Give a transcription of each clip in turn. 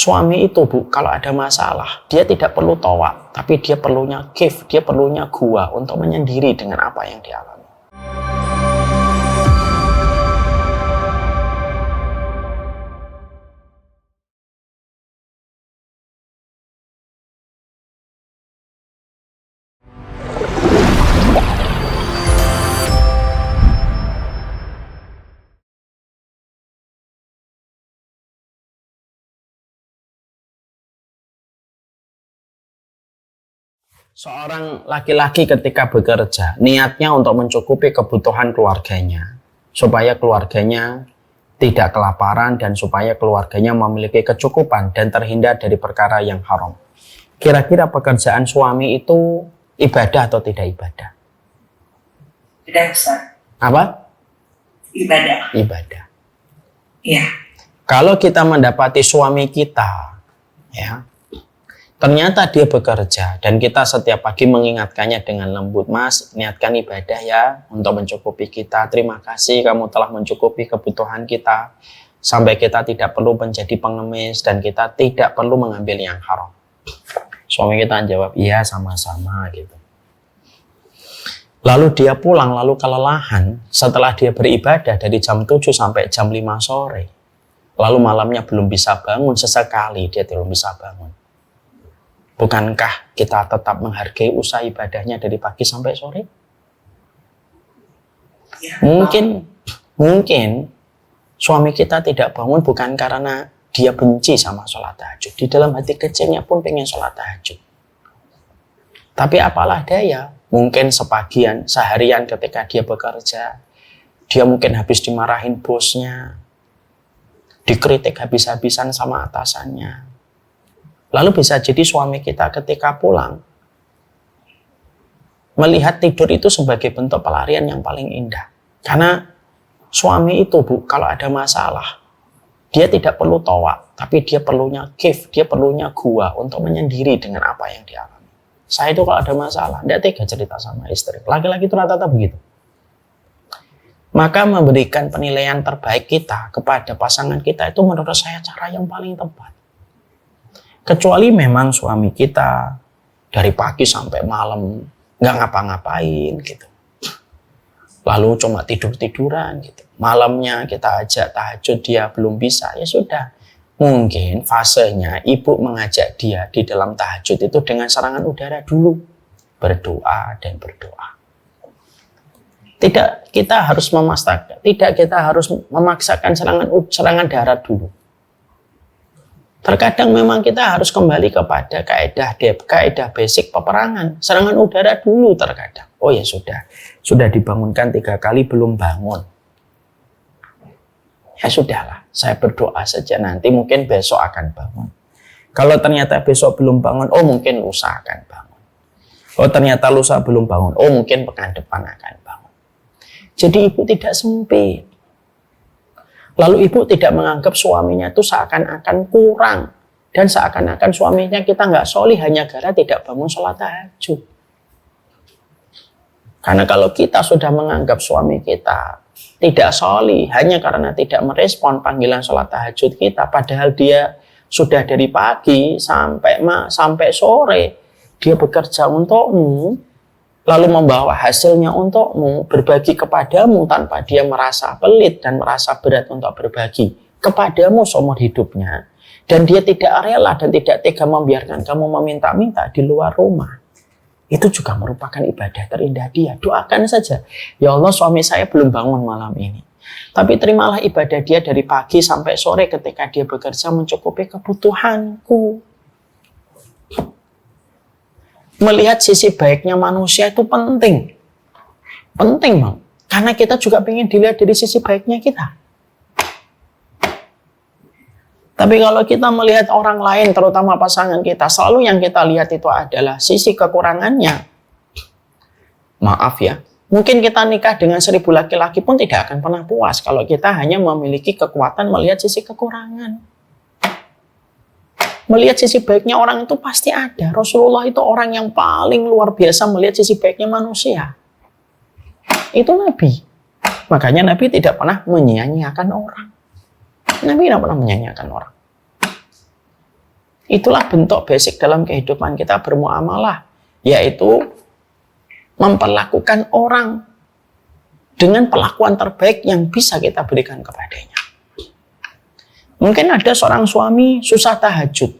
Suami itu Bu, kalau ada masalah, dia tidak perlu towak, tapi dia perlunya give, dia perlunya gua untuk menyendiri dengan apa yang dialami. Seorang laki-laki ketika bekerja, niatnya untuk mencukupi kebutuhan keluarganya, supaya keluarganya tidak kelaparan dan supaya keluarganya memiliki kecukupan dan terhindar dari perkara yang haram. Kira-kira pekerjaan suami itu ibadah atau tidak ibadah? Ibadah, Ustaz. Apa? Ibadah. Ibadah. Iya. Kalau kita mendapati suami kita, ya, ternyata dia bekerja dan kita setiap pagi mengingatkannya dengan lembut, Mas, niatkan ibadah ya untuk mencukupi kita. Terima kasih kamu telah mencukupi kebutuhan kita sampai kita tidak perlu menjadi pengemis dan kita tidak perlu mengambil yang haram. Suami kita jawab, iya sama-sama gitu. Lalu dia pulang, lalu kelelahan setelah dia beribadah dari jam 7 sampai jam 5 sore. Lalu malamnya belum bisa bangun, sesekali dia belum bisa bangun. Bukankah kita tetap menghargai usaha ibadahnya dari pagi sampai sore? Ya, Mungkin suami kita tidak bangun bukan karena dia benci sama sholat tahajud. Di dalam hati kecilnya pun pengen sholat tahajud. Tapi apalah daya, mungkin seharian ketika dia bekerja, dia mungkin habis dimarahin bosnya, dikritik habis-habisan sama atasannya. Lalu bisa jadi suami kita ketika pulang melihat tidur itu sebagai bentuk pelarian yang paling indah. Karena suami itu Bu, kalau ada masalah, dia tidak perlu towak, tapi dia perlunya give, dia perlunya gua untuk menyendiri dengan apa yang dialami. Saya itu kalau ada masalah, tidak tega cerita sama istri. Laki-laki itu rata-rata begitu. Maka memberikan penilaian terbaik kita kepada pasangan kita itu menurut saya cara yang paling tepat. Kecuali memang suami kita dari pagi sampai malam nggak ngapa-ngapain gitu. Lalu cuma tidur-tiduran gitu. Malamnya kita ajak tahajud dia belum bisa, ya sudah. Mungkin fasenya ibu mengajak dia di dalam tahajud itu dengan serangan udara dulu. Berdoa dan berdoa. Tidak kita harus memaksakan serangan darat dulu. Terkadang memang kita harus kembali kepada kaidah basic peperangan. Serangan udara dulu terkadang. Oh ya sudah dibangunkan 3 kali belum bangun. Ya sudahlah, saya berdoa saja nanti mungkin besok akan bangun. Kalau ternyata besok belum bangun, oh mungkin lusa akan bangun. Oh ternyata lusa belum bangun, oh mungkin pekan depan akan bangun. Jadi ibu tidak sempit. Lalu ibu tidak menganggap suaminya itu seakan-akan kurang. Dan seakan-akan suaminya kita nggak sholih hanya gara tidak bangun sholat tahajud. Karena kalau kita sudah menganggap suami kita tidak sholih hanya karena tidak merespon panggilan sholat tahajud kita. Padahal dia sudah dari pagi sampai sore. Dia bekerja untukmu. Lalu membawa hasilnya untukmu, berbagi kepadamu tanpa dia merasa pelit dan merasa berat untuk berbagi kepadamu seumur hidupnya. Dan dia tidak rela dan tidak tega membiarkan kamu meminta-minta di luar rumah. Itu juga merupakan ibadah terindah dia. Doakan saja, ya Allah suami saya belum bangun malam ini. Tapi terimalah ibadah dia dari pagi sampai sore ketika dia bekerja mencukupi kebutuhanku. Melihat sisi baiknya manusia itu penting. Penting, Bang. Karena kita juga ingin dilihat dari sisi baiknya kita. Tapi kalau kita melihat orang lain, terutama pasangan kita, selalu yang kita lihat itu adalah sisi kekurangannya. Maaf ya, mungkin kita nikah dengan 1000 laki-laki pun tidak akan pernah puas kalau kita hanya memiliki kekuatan melihat sisi kekurangan. Melihat sisi baiknya orang itu pasti ada. Rasulullah itu orang yang paling luar biasa melihat sisi baiknya manusia. Itu Nabi. Makanya Nabi tidak pernah menyia-nyiakan orang. Nabi tidak pernah menyia-nyiakan orang. Itulah bentuk basic dalam kehidupan kita bermuamalah, yaitu memperlakukan orang dengan perlakuan terbaik yang bisa kita berikan kepadanya. Mungkin ada seorang suami susah tahajud,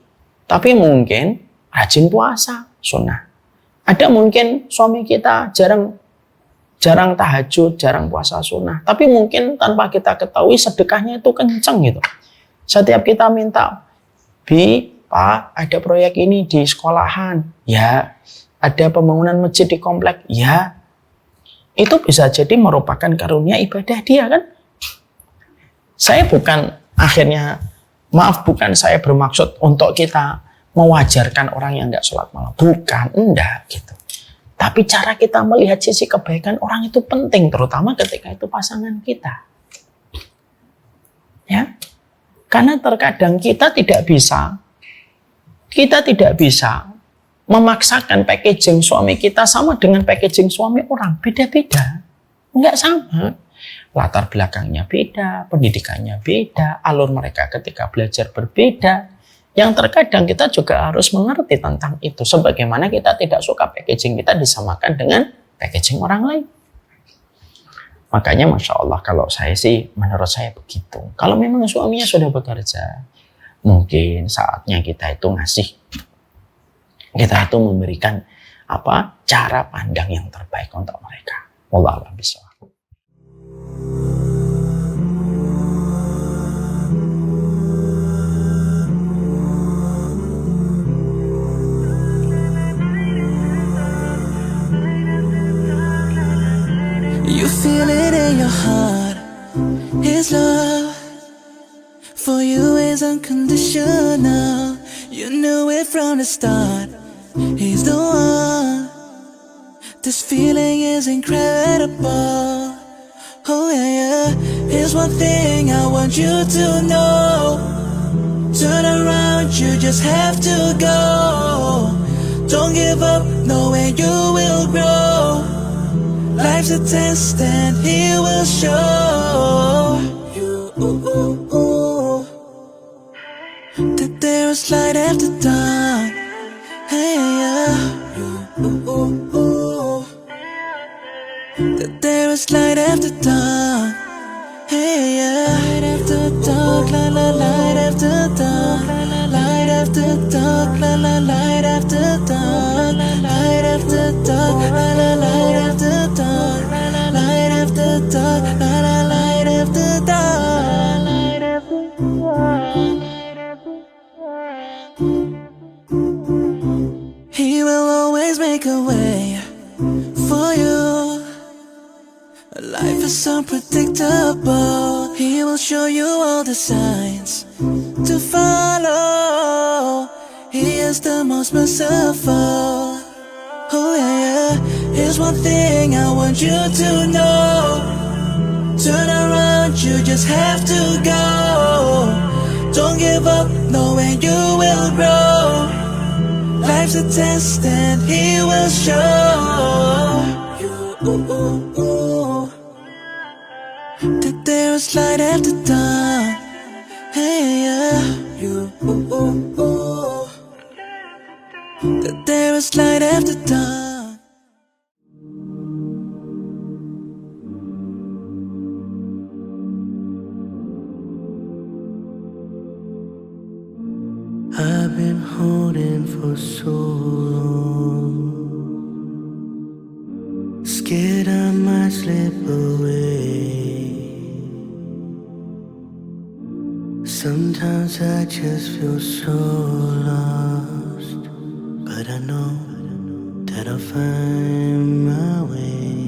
tapi mungkin rajin puasa, sunnah. Ada mungkin suami kita jarang tahajud, jarang puasa sunnah, tapi mungkin tanpa kita ketahui sedekahnya itu kenceng gitu. Setiap kita minta, Bi, Pak, ada proyek ini di sekolahan, ya. Ada pembangunan masjid di komplek, ya. Itu bisa jadi merupakan karunia ibadah dia kan. Saya bukan saya bermaksud untuk kita mewajarkan orang yang nggak sholat malam. Bukan, enggak gitu. Tapi cara kita melihat sisi kebaikan orang itu penting, terutama ketika itu pasangan kita. Ya. Karena terkadang kita tidak bisa memaksakan packaging suami kita sama dengan packaging suami orang. Beda-beda. Enggak sama. Latar belakangnya beda, pendidikannya beda, alur mereka ketika belajar berbeda. Yang terkadang kita juga harus mengerti tentang itu. Sebagaimana kita tidak suka packaging kita disamakan dengan packaging orang lain. Makanya Masya Allah kalau menurut saya begitu. Kalau memang suaminya sudah bekerja, mungkin saatnya kita itu memberikan cara pandang yang terbaik untuk mereka. Wallahu a'lam bishawab. You feel it in your heart. His love for you is unconditional. You knew it from the start. He's the one. This feeling is incredible. Oh yeah, yeah. Here's one thing I want you to know. Turn around, you just have to go. Don't give up, knowing you will grow. Life's a test and he will show you that there's light after dawn. Hey, yeah. That there's light after dawn. Hey, yeah. Light after dark, la la, light after dawn. Light after dark, la la, light after dawn. Light after dark, la la, light after dawn. Light after dark, la la, light after dawn. Light after dawn. He will always make a way for you. Life is unpredictable. He will show you all the signs to follow. He is the most merciful. Oh yeah, yeah. Here's one thing I want you to know. Turn around, you just have to go. Don't give up, knowing you will grow. Life's a test and he will show you that there's light after dawn. Hey, yeah. That there is light after dawn. I've been holding for so long, scared I might slip away. Sometimes I just feel so lost, but I know that I'll find my way.